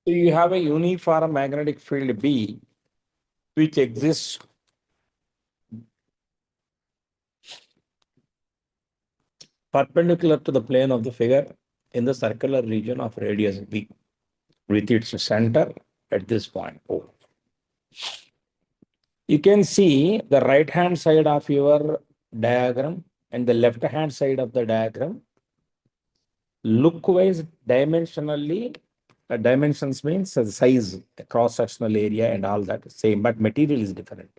So you have a uniform magnetic field B, which exists perpendicular to the plane of the figure in the circular region of radius B, with its center at this point O. You can see the right hand side of your diagram and the left hand side of the diagram. Look-wise, dimensionally, dimensions means size, cross-sectional area and all that same, but material is different.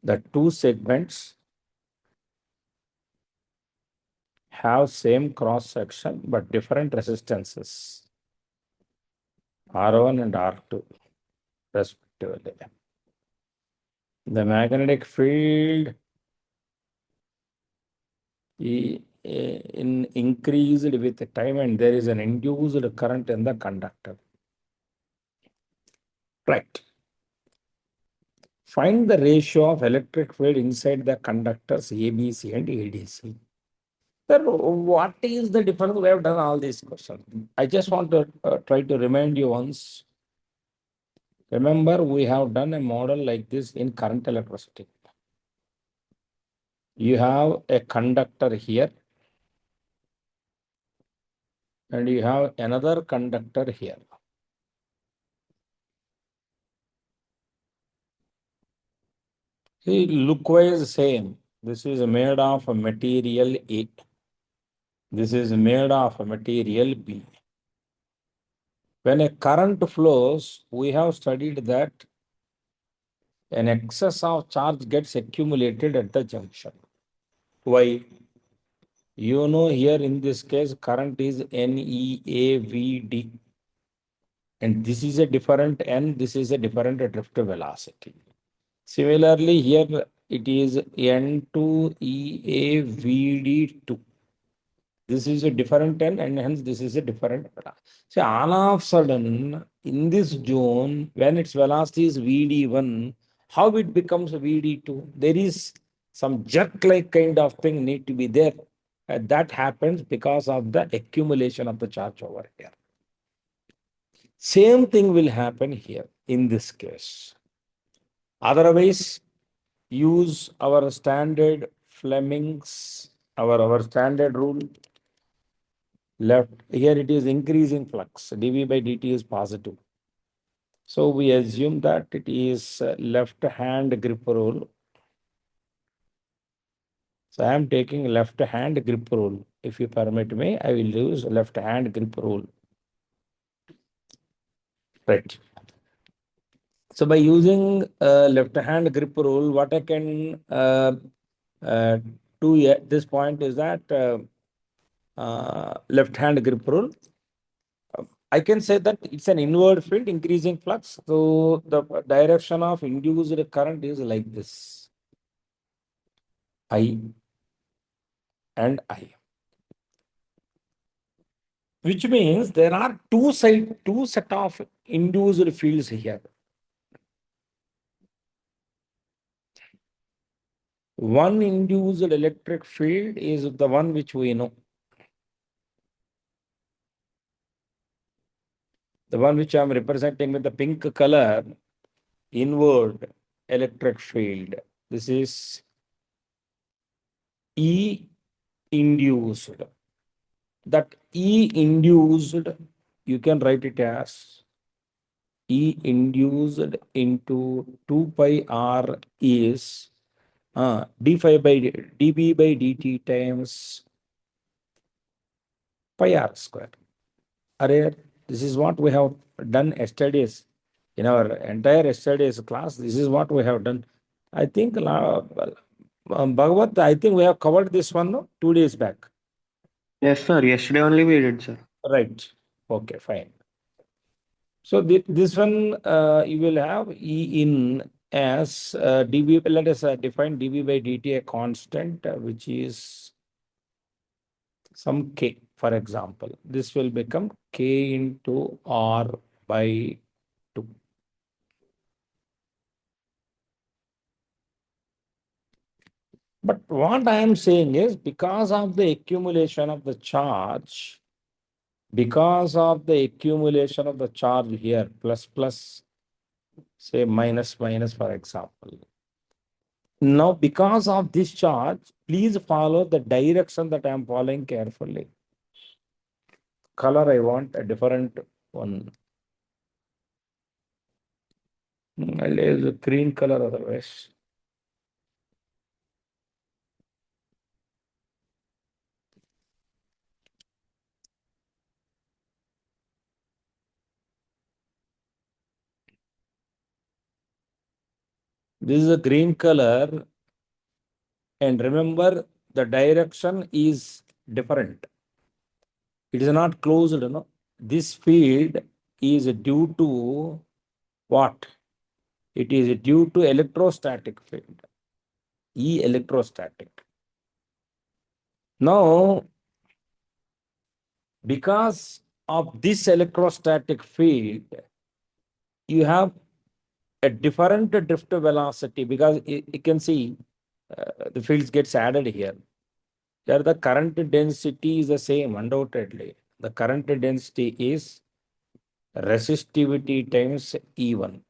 The two segments have same cross-section but different resistances, R1 and R2 respectively. The magnetic field increased with time and there is an induced current in the conductor. Right. Find the ratio of electric field inside the conductors ABC and ADC. Sir, what is the difference? We have done all these questions. I just want to try to remind you once. Remember, we have done a model like this in current electricity. You have a conductor here and you have another conductor here. See, look-wise same. This is made of a material A. This is made of a material B. When a current flows, we have studied that an excess of charge gets accumulated at the junction. Why? You know, here in this case, current is NEAVD. And this is a different N, this is a different drift velocity. Similarly, here it is N2EAVD2. This is a different N and hence this is a different velocity. So all of a sudden, in this zone, when its velocity is VD1, how it becomes VD2? There is some jerk-like kind of thing need to be there. That happens because of the accumulation of the charge over here. Same thing will happen here in this case. Otherwise, use our standard Fleming's, our standard rule. Left here it is increasing flux, dV by dt is positive. So we assume that it is left hand grip rule. So I am taking left hand grip rule. If you permit me, I will use left hand grip rule. Right. So by using left hand grip rule, what I can do at this point is that left hand grip rule. I can say that it's an inward field increasing flux. So the direction of induced current is like this. I and I. Which means there are two set of induced fields here. One induced electric field is the one which we know. The one which I am representing with the pink color, inward electric field. This is E induced. That E induced, you can write it as E induced into 2 pi R is d5 by dB by dt times pi R square. Array, this is what we have done yesterday's. In our entire yesterday's class, this is what we have done. I think, Bhagavat, I think we have covered this one, no? 2 days back. Yes, sir. Yesterday only we did, sir. Right. Okay, fine. So this one, you will have E in as dB, let us define dB by dt a constant, which is some k, for example. This will become k into R by 2. But what I am saying is because of the accumulation of the charge, because of the accumulation of the charge here, plus plus, say minus minus, for example. Now, because of this charge, please follow the direction that I am following carefully. Color, I want a different one. I'll use a green color otherwise. This is a green color, and remember the direction is different. It is not closed, no. This field is due to what? It is due to electrostatic field, E electrostatic. Now, because of this electrostatic field, you have a different drift velocity, because you can see the fields gets added here. Here the current density is the same, undoubtedly. The current density is resistivity times E1,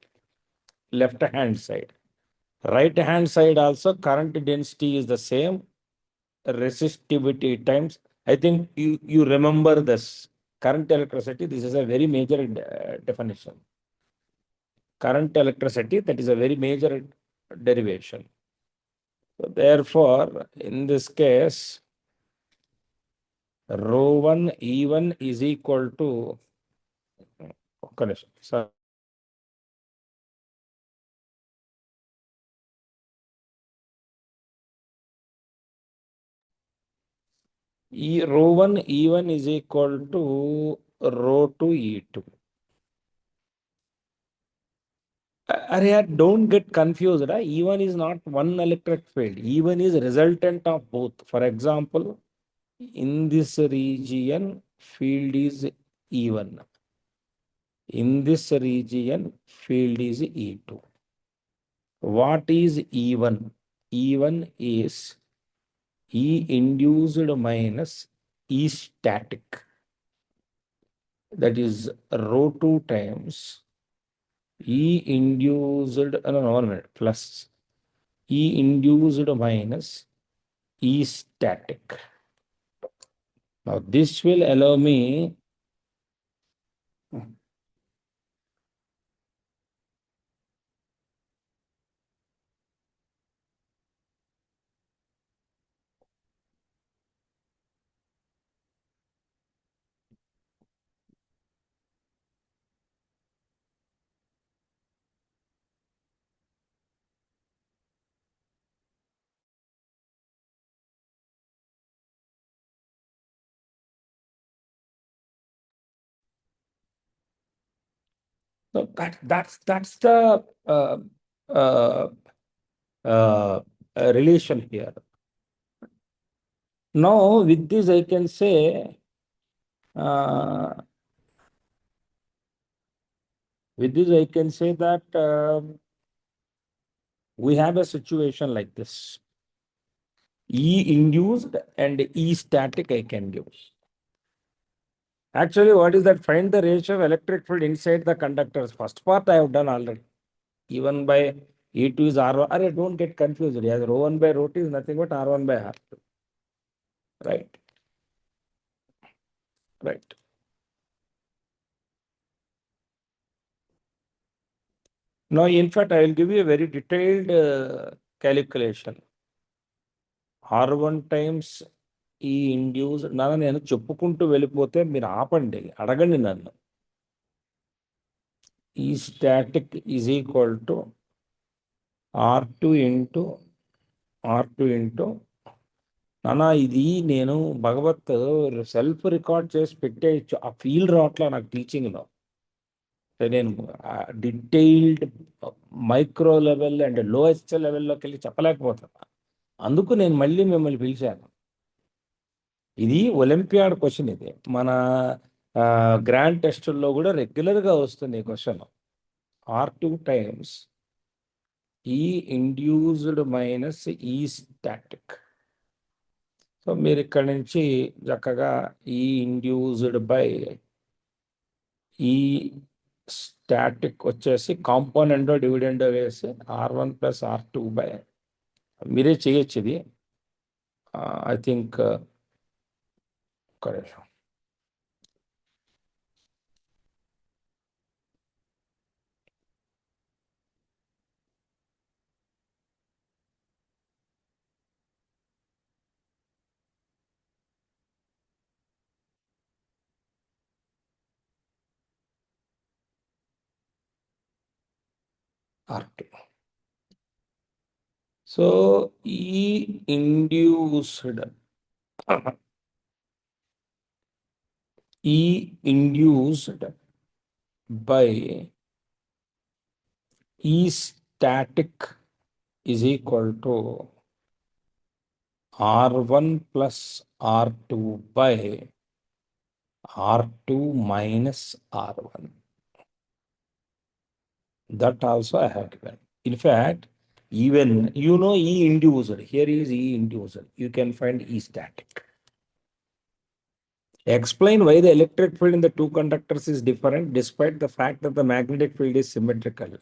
left hand side. Right hand side also current density is the same, resistivity times. I think you remember this current electricity. This is a very major definition. Current electricity, that is a very major derivation. So therefore, in this case, rho1 E1 is equal to, so rho1 E1 is equal to rho2 E2. Don't get confused. E1 is not one electric field. E1 is resultant of both. For example, in this region, field is E1. In this region, field is E2. What is E1? E1 is E induced minus E static. That is rho2 times E induced, no, 1 minute, plus E induced minus E static. Now this will allow me so that's the uh, relation here. Now with this I can say that we have a situation like this. E induced and E static I can give. Actually, what is that? Find the ratio of electric field inside the conductors. First part I have done already. E1 by E2 is R1. Don't get confused. Yes, rho1 by rho2 is nothing but R1 by R2. Right. Right. Now, in fact, I will give you a very detailed calculation. R1 times E induced. నేను చెప్పుకుంటూ వెళ్ళిపోతే మీరు ఆపండి, అడగండి నన్ను. E static is equal to R2 into ఇది నేను భగవత్ self record చేసి పెట్టేయచ్చు. ఆ ఫీల్ రావట్లా నాకు టీచింగ్లో. నేను detailed micro level and lowest లెవెల్లోకి వెళ్ళి చెప్పలేకపోతున్నా. అందుకు నేను మళ్ళీ మిమ్మల్ని పిలిచాను. ఇది ఒలింపియాడ్ క్వశ్చన్. ఇది మన గ్రాండ్ టెస్టుల్లో కూడా రెగ్యులర్గా వస్తుంది ఈ question. R2 times E induced minus E static. So మీరు ఇక్కడ నుంచి చక్కగా ఈ ఇండ్యూస్డ్ బై ఈ స్టాటిక్ వచ్చేసి కాంపోనెంట్ డివిడెండ్ వేసి R1 ప్లస్ R2 బై మీరే చేయొచ్చు ఇది. I think correct. R2. So ఈ ఇండ్యూస్డ్ బై ఈ static is equal to R1 plus R2 by R2 minus R1. That also I have given. In fact, even E induced. Here is E induced. You can find E static. Explain why the electric field in the two conductors is different despite the fact that the magnetic field is symmetrical.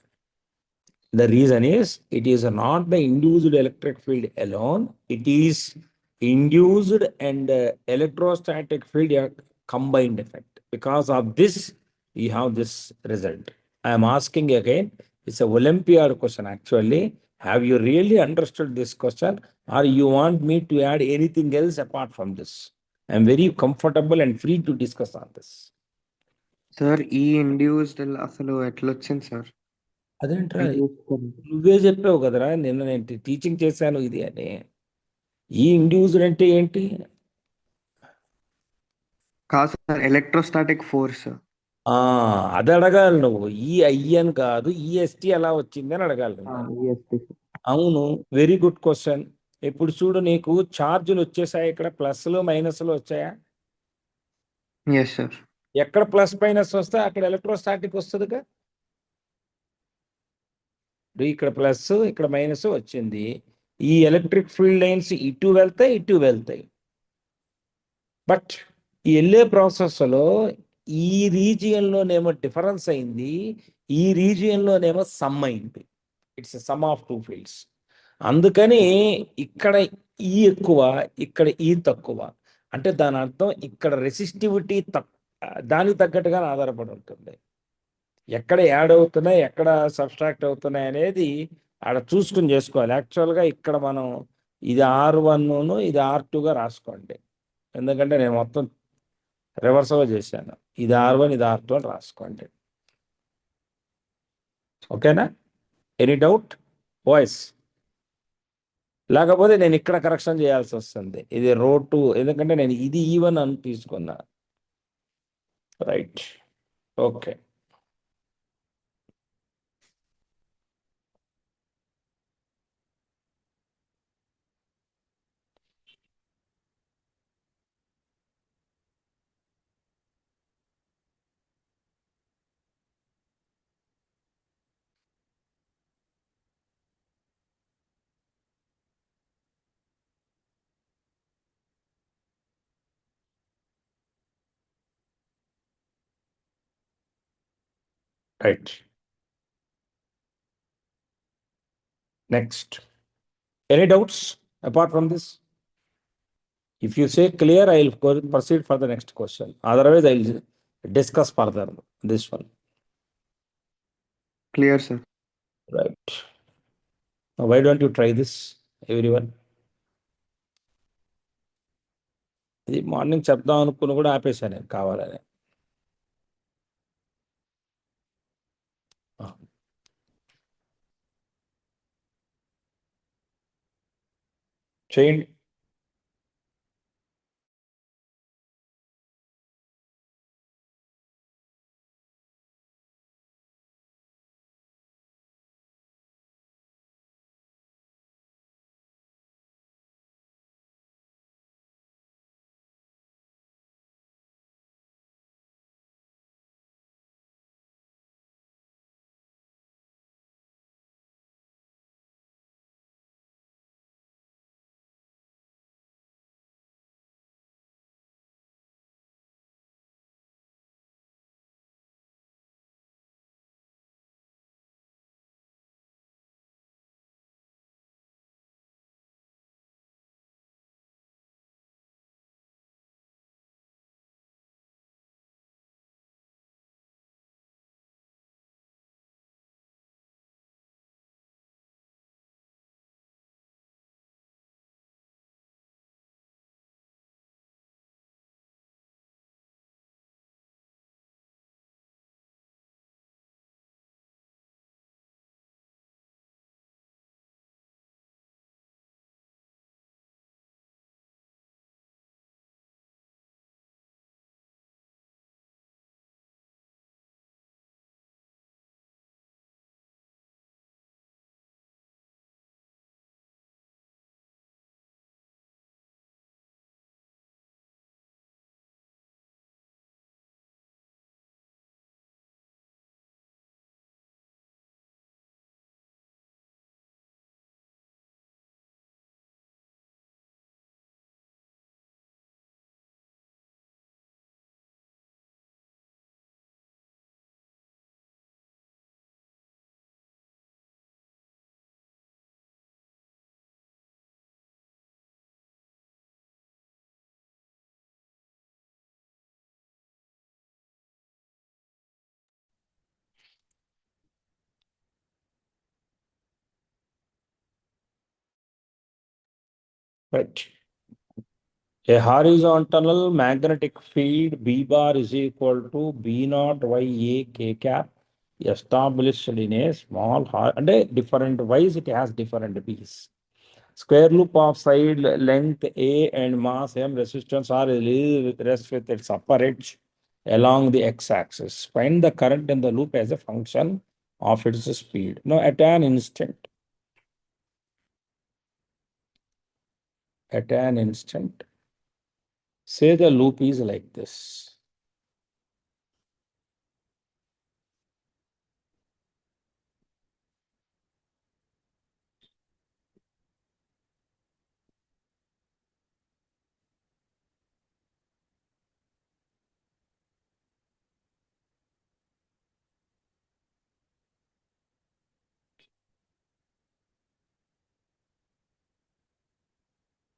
The reason is it is not the induced electric field alone. It is induced and electrostatic field combined effect. Because of this, you have this result. I am asking again, it's a Olympiad question actually. Have you really understood this question or you want me to add anything else apart from this? I am very comfortable and free to discuss on this. Sir ఈ induced అసలు ఎట్లా వచ్చింది sir? అదేంట్రా నువ్వే చెప్పావు కదరా నిన్న నేను టీచింగ్ చేశాను ఇది అని. ఈ ఇండ్యూస్డ్ అంటే ఏంటి? కాదు సార్, ఎలక్ట్రోస్టాటిక్ ఫోర్స్. అది అడగాలి నువ్వు. ఈ ఐఎన్ కాదు ఈఎస్టీ ఎలా వచ్చింది అని అడగాలి నువ్వు. అవును, వెరీ గుడ్ క్వశ్చన్. ఇప్పుడు చూడు, నీకు ఛార్జీలు వచ్చేసాయి, ఇక్కడ ప్లస్లు మైనస్లు వచ్చాయా? Yes sir. ఎక్కడ ప్లస్ మైనస్ వస్తే అక్కడ ఎలక్ట్రోస్టాటిక్ వస్తుందిగా. ఇక్కడ ప్లస్ ఇక్కడ మైనస్ వచ్చింది. ఈ ఎలక్ట్రిక్ ఫీల్డ్ లైన్స్ ఇటు వెళ్తాయి ఇటు వెళ్తాయి. బట్ ఈ వెళ్ళే ప్రాసెస్లో ఈ రీజియన్లోనేమో డిఫరెన్స్ అయింది, ఈ రీజియన్లోనేమో సమ్ అయింది. It's some of two fields. అందుకని ఇక్కడ ఈ ఎక్కువ, ఇక్కడ ఈ తక్కువ. అంటే దాని అర్థం ఇక్కడ రెసిస్టివిటీ దానికి తగ్గట్టుగా ఆధారపడి ఉంటుంది. ఎక్కడ యాడ్ అవుతున్నాయి ఎక్కడ సబ్స్ట్రాక్ట్ అవుతున్నాయి అనేది ఆడ చూసుకుని చేసుకోవాలి. యాక్చువల్గా ఇక్కడ మనం ఇది R1 ఇది R2గా రాసుకోండి, ఎందుకంటే నేను మొత్తం రివర్స్గా చేశాను. ఇది R1 ఇది R2 అని రాసుకోండి. ఓకేనా? Any doubt voice? లేకపోతే నేను ఇక్కడ కరెక్షన్ చేయాల్సి వస్తుంది. ఇది ρ2, ఎందుకంటే నేను ఇది E1 అని తీసుకున్నా. Right, okay. Right. Next. Any doubts apart from this? If you say clear, I will proceed for the next question. Otherwise, I will discuss further this one. Clear sir. Right. Now, why don't you try this, everyone? ఇది morning చెప్దాం అనుకుని కూడా ఆపేశాను కావాలని. చేయండి. Right. A horizontal magnetic field B bar is equal to B naught Y A K cap established in a small and a different Y's, it has different B's. Square loop of side length A and mass M resistance are rest with its upper edge along the x-axis. Find the current in the loop as a function of its speed. Now, at an instant, say the loop is like this.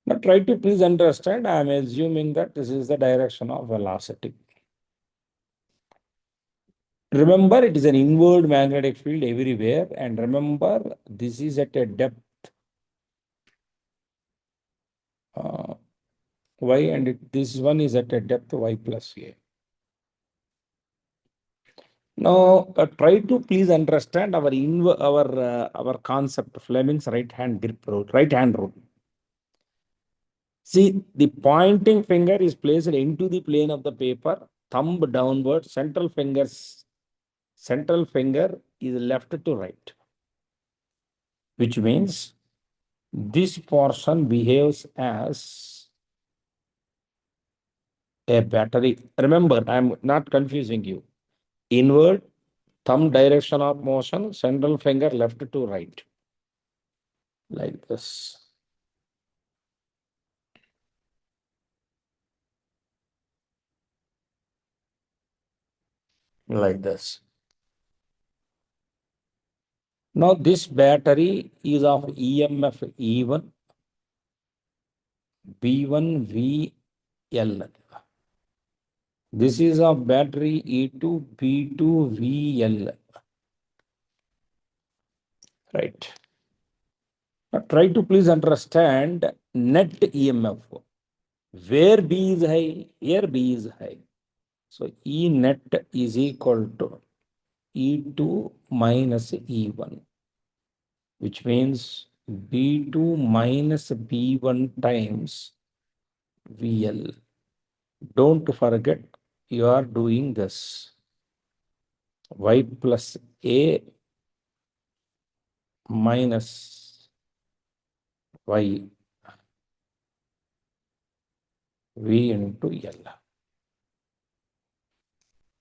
Now try to please understand, I am assuming that this is the direction of velocity. Remember, it is an inward magnetic field everywhere. And remember, this is at a depth y, and this one is at a depth y plus a. Now, try to please understand our concept, Fleming's right hand rule. See, the pointing finger is placed into the plane of the paper, thumb downward, central finger is left to right, which means this portion behaves as a battery. Remember, I'm not confusing you. Inward, thumb direction of motion, central finger left to right, like this. Like this. Now, this battery is of EMF E1, B1, VL. This is of battery E2, B2, VL. Right. Now, try to please understand net EMF. Where B is high, here B is high. So, E net is equal to E2 minus E1, which means B2 minus B1 times VL. Don't forget, you are doing this. Y plus A minus Y V into L.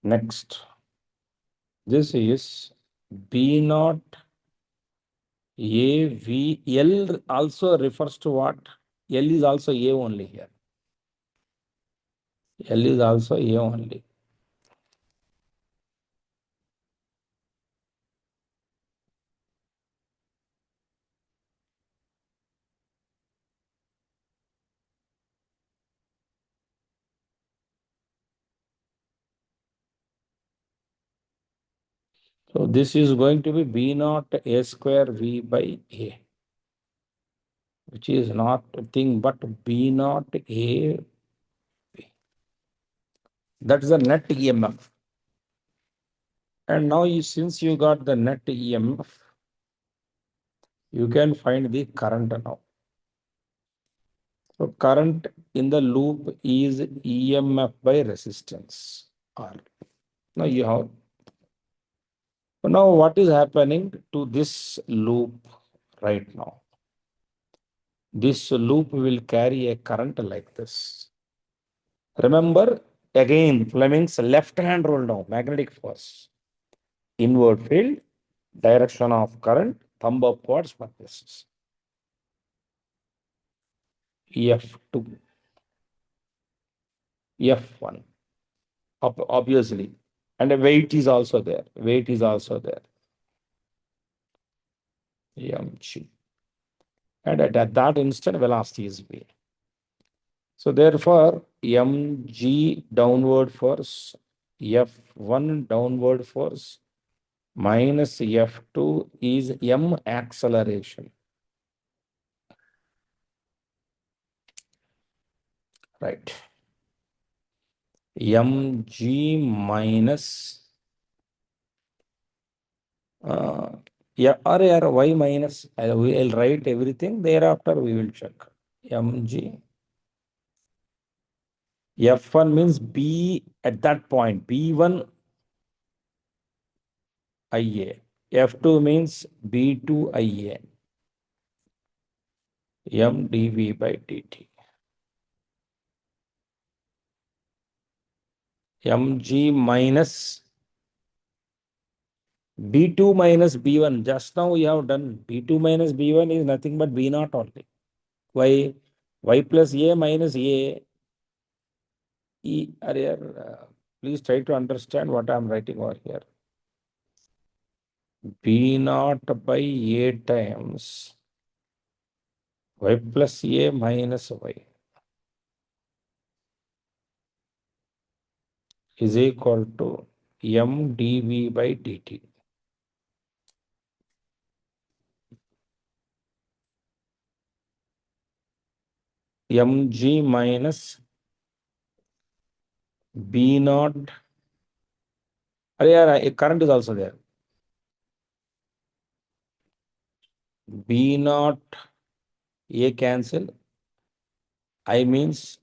Next, this is B naught A V L also refers to what? L is also A only here. L is also A only. So this is going to be B naught A square V by A, which is not a thing but B naught A. That is the net EMF. And now since you got the net EMF, you can find the current now. So current in the loop is EMF by resistance R. Now you have. Now what is happening to this loop right now? This loop will carry a current like this. Remember, again, Fleming's left hand rule now, magnetic force. Inward field, direction of current, thumb upwards, but this is F2, F1, obviously. And the weight is also there. Weight is also there. mg. And at that instant, velocity is V. So therefore, mg downward force, F1 downward force minus F2 is m acceleration. Right. mg minus yeah, or y minus. I'll write everything. Thereafter, we will check. mg. F1 means B at that point. B1 IA. F2 means B2 IA. M dV by dt. mg minus B2 minus B1. Just now we have done B2 minus B1 is nothing but B naught only. Y, y plus A minus A. Please try to understand what I am writing over here. B naught by A times y plus A minus y is equal to m dV by dt. mg minus B naught. Current is also there. B naught A cancel. I means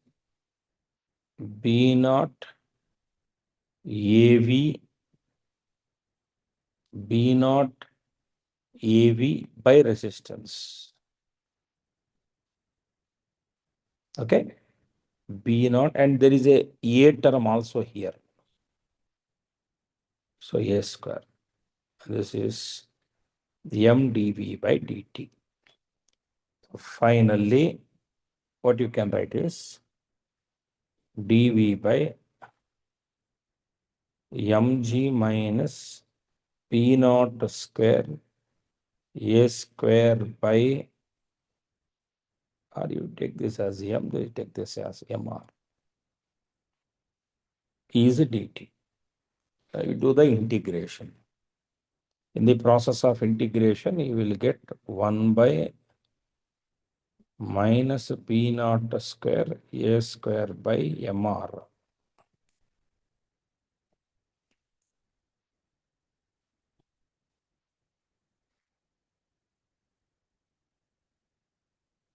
B naught AV B naught AV by resistance. Okay. B naught, and there is a term also here. So A square. This is m dV by dt. So finally, what you can write is dV by mg minus P naught square A square by, or you take this as m, you take this as mr, is dt. You do the integration. In the process of integration, you will get 1 by minus P naught square A square by mr.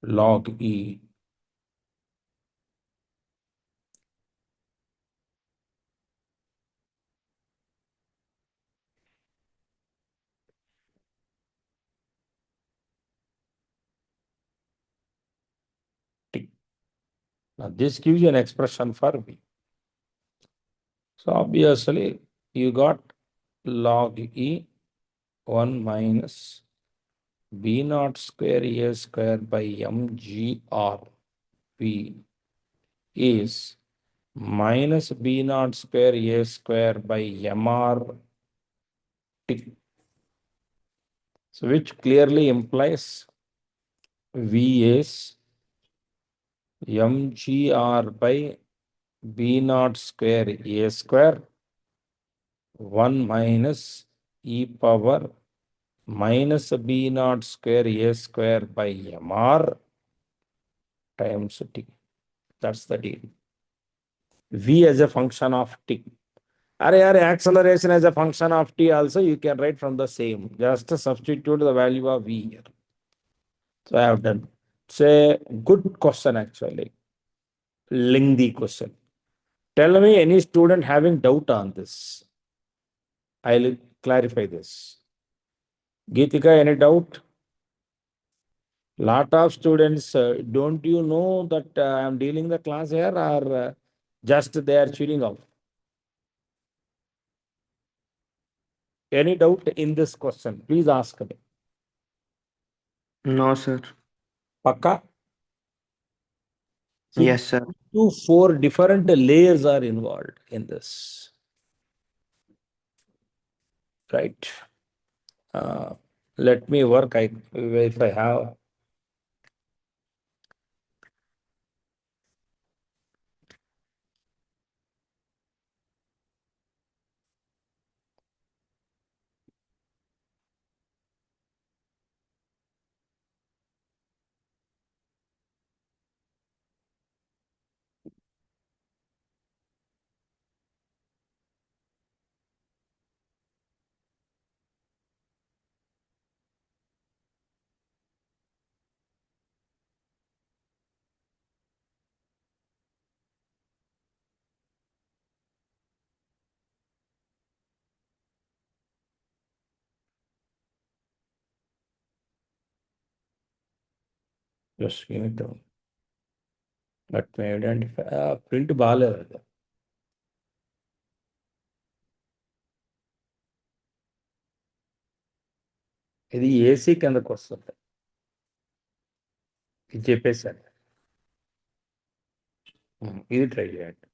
Log E. T. Now this gives you an expression for V. So obviously you got log E 1 minus B naught square A square by mgr V is minus B naught square A square by mr T. So which clearly implies V is mgr by B naught square A square 1 minus e power minus B naught square A square by mr times T. That's the deal. V as a function of T. Acceleration as a function of T also you can write from the same. Just substitute the value of V here. So I have done. It's a good question actually. Lengthy question. Tell me any student having doubt on this. I'll clarify this. Geetika, any doubt? Lot of students, don't you know that I am dealing the class here, or just they are chilling out? Any doubt in this question? Please ask me. No, sir. Pakka? See, Yes, sir. 4 different layers are involved in this. Right. Let me work. If I have. Just give me the. Let me identify. Print బాగాలేదు అది. ఇది AC కిందకు వస్తుంది. ఇది చెప్పేసాను. ఇది try చేయండి.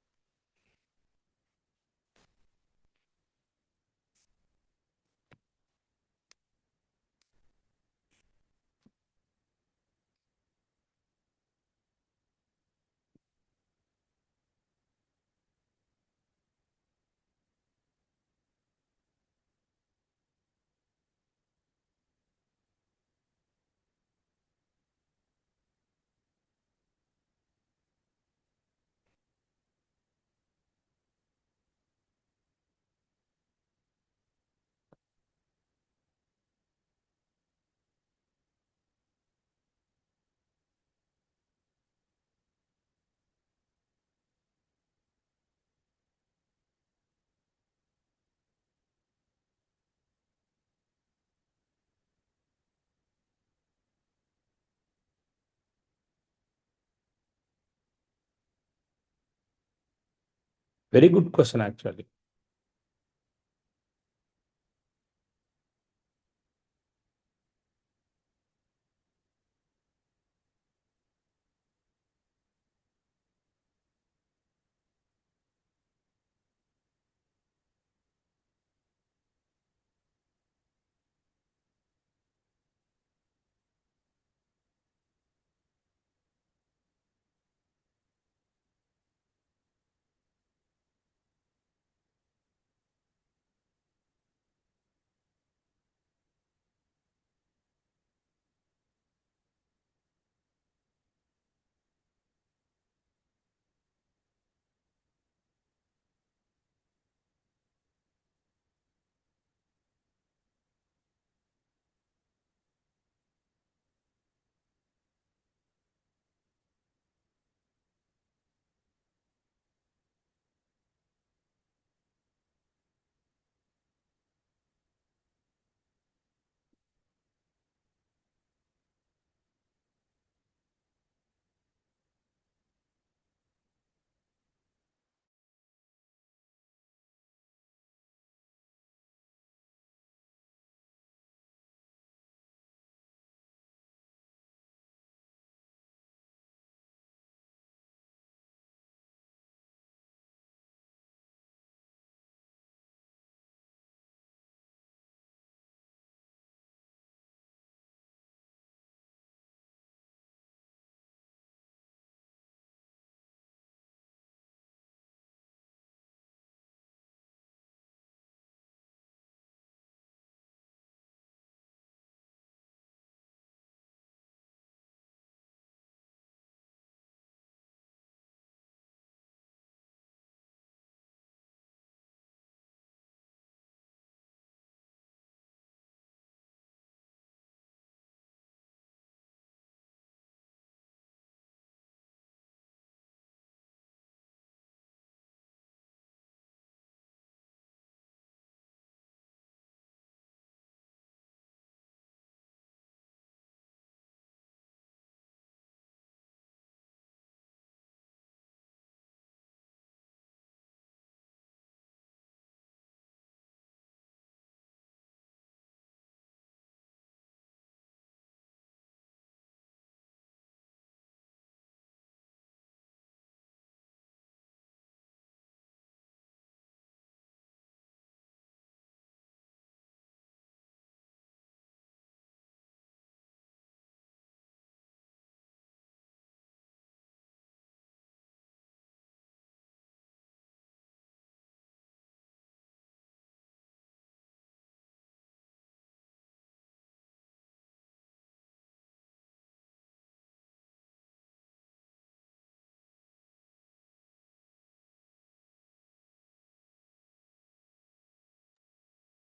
Very good question, actually.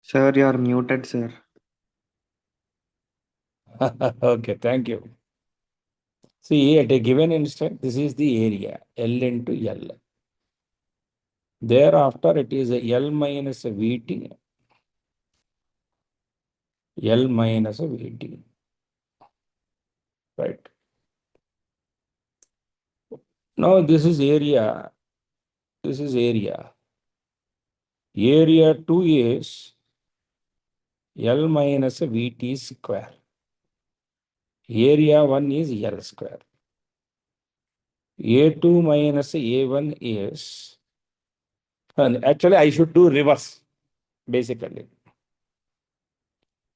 Sir, you are muted, sir. Okay, thank you. See, at a given instant, this is the area, L into L. Thereafter, it is a L minus a VT, L minus a VT, right? Now this is area. This is area. Area 2 is L minus VT square. Area 1 is L square. A2 minus A1 is, and actually I should do reverse, basically.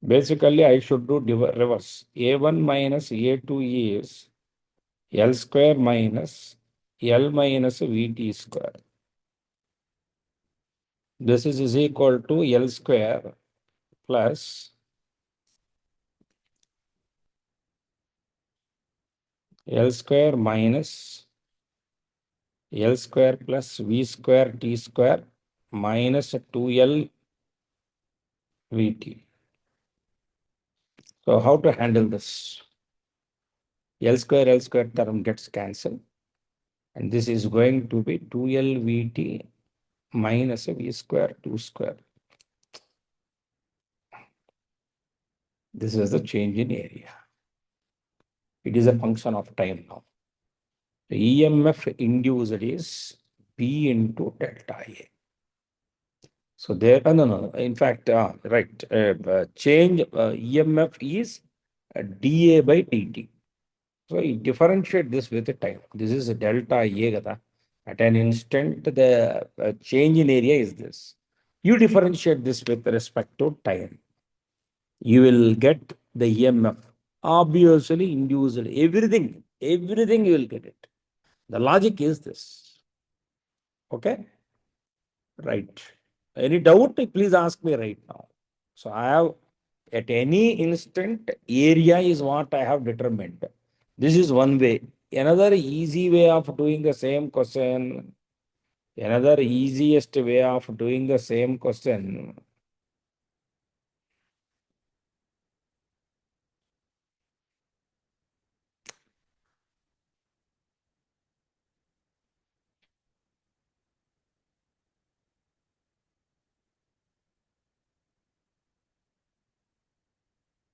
Basically, I should do reverse. A1 minus A2 is L square minus L minus VT square. This is equal to L square plus L square minus L square plus V square T square minus 2L VT. So how to handle this? L square term gets cancelled. And this is going to be 2L VT minus V square 2 square. This is the change in area. It is a function of time now. The EMF induced is B into delta A. So there, no. In fact, right, change EMF is dA by dt. So you differentiate this with the time. This is delta A. Gada. At an instant, the change in area is this. You differentiate this with respect to time. You will get the EMF. Obviously induced. Everything you will get it. The logic is this. Okay? Right. Any doubt, please ask me right now. So I have, at any instant, area is what I have determined. This is one way. Another easy way of doing the same question, another easiest way of doing the same question.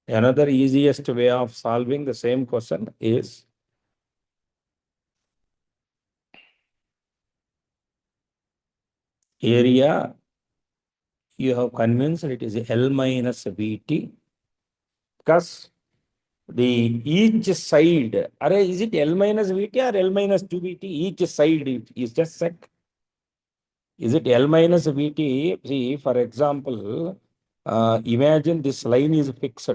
Another easiest way of solving the same question is area, you have convinced it is L minus VT, because the each side, is it L minus VT or L minus 2VT? Each side is just sec. Is it L minus VT? See, for example, imagine this line is fixed.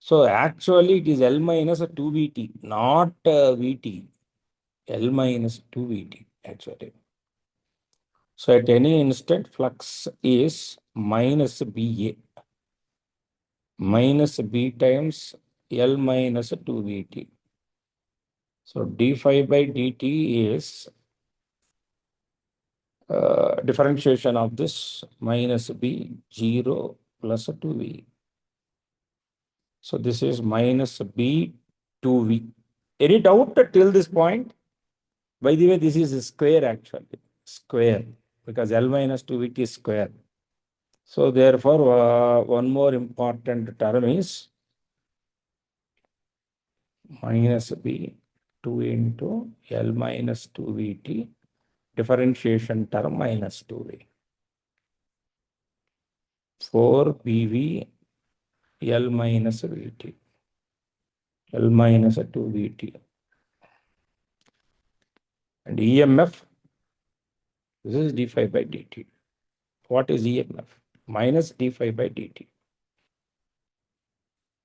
So actually it is L minus 2VT, not VT. L minus 2VT actually. So at any instant, flux is minus BA. Minus B times L minus 2VT. So d phi by dt is differentiation of this minus B 0 plus 2V. So this is minus B 2V. Any doubt till this point? By the way, this is a square actually. Square. Because L minus 2VT is square. So therefore, one more important term is minus B 2 into L minus 2VT. Differentiation term minus 2V. 4PV L minus VT. L minus 2VT. And EMF, this is d phi by dt. What is EMF? Minus d phi by dt.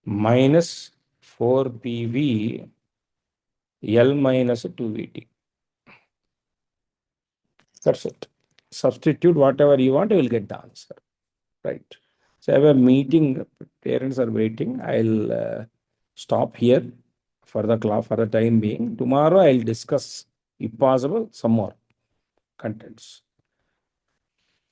Minus 4PV L minus 2VT. That's it. Substitute whatever you want, you will get the answer. Right. So I have a meeting, parents are waiting. I'll stop here for the class for the time being. Tomorrow I'll discuss, if possible, some more contents.